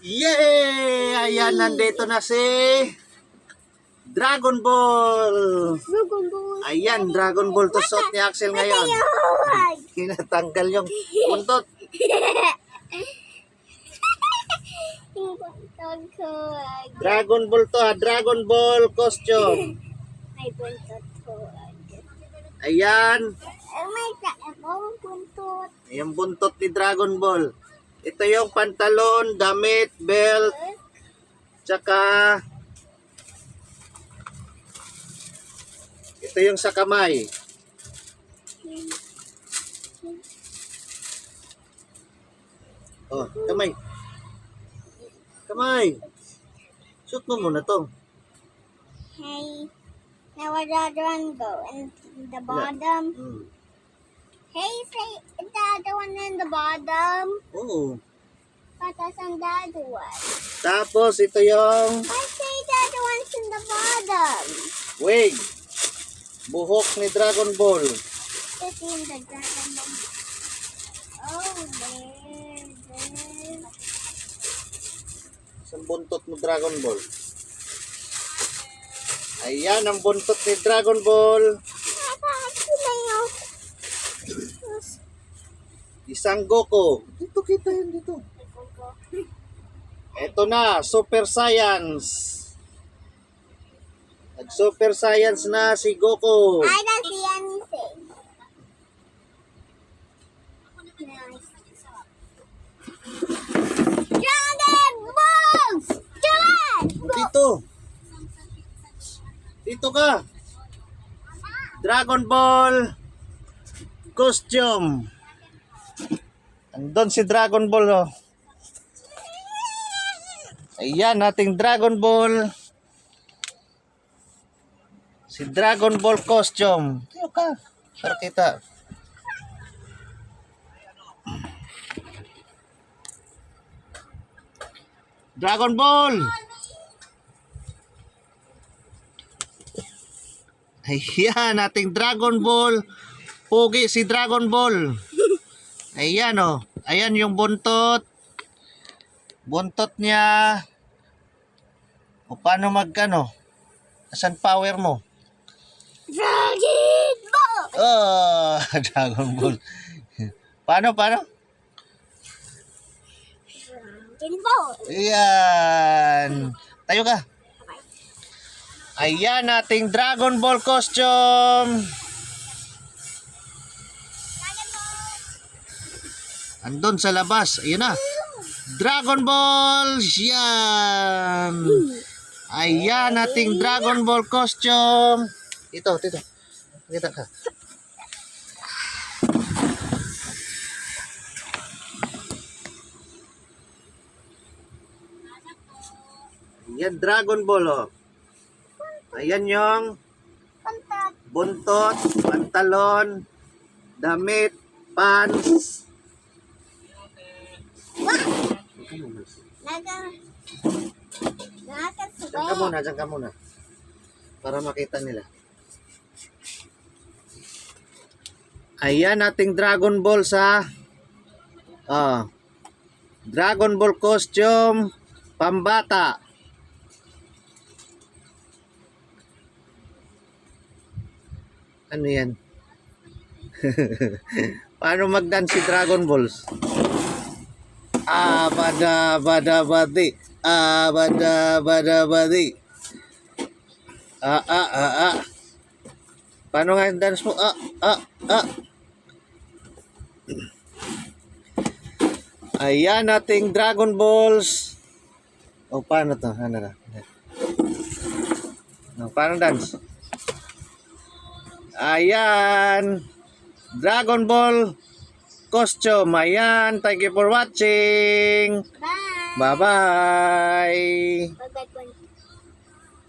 Yay! Ayan, nandito na si Dragon Ball. Dragon Ball. Ayan, Dragon Ball to suot ni Axel ngayon. Kinatanggal yung buntot. Dragon Ball to ha, Dragon Ball costume. May buntot ko. Ayan, May kaibang buntot. yung buntot ni Dragon Ball. Ito yung pantalon, damit, belt, tsaka ito yung sa kamay. Oh, kamay. Kamay. Shoot mo muna to. Hey, now where the other one go? In the bottom. Hmm. Hey, say the other one in the bottom. Oo. But that's on the other one. Tapos ito yung I say the other one's in the bottom. wig. Buhok ni Dragon Ball. It's in the Dragon Ball. Oh, there. Isang buntot mo Dragon Ball. Ayan ang buntot ni Dragon Ball. Isang Goku. Dito kita yun dito. Ito na, Super Science. Nag-Super Science na si Goku. I don't see anything. Dragon Balls! Dito. Dito ka. Dragon Ball costume. Andun si Dragon Ball. Oh. Ayan, ating Dragon Ball. Si Dragon Ball costume. Dito ka. Para kita. Dragon Ball. Ayan, ating Dragon Ball. Pogi si Dragon Ball. Ayan oh. Ayan yung buntot. Buntot niya. O paano magkano? Asan power mo? Dragon Ball! Oh, Dragon Ball. Paano? Dragon Ball! Ayan. Tayo ka. Ayan ating Dragon Ball costume. Andun sa labas. Ayan na. Dragon Ball. Yan. Ayan ating Dragon Ball costume. Ito. Kita ka. Ayan Dragon Ball oh. Ayan yung Pantat. buntot, pantalon, damit, pants. Diyan ka muna. Para makita nila. Ayan ating Dragon Ball sa Dragon Ball costume pambata. Ano yan? Paano magdance si Dragon Balls? Bada badi. Bada badi. Paano nga yung dance mo? Ayan ating Dragon Balls. O paano to? Ano na? Paano dance? Ayan. Dragon Ball costume. Ayan. Thank you for watching. Bye! Bye-bye. Bye-bye.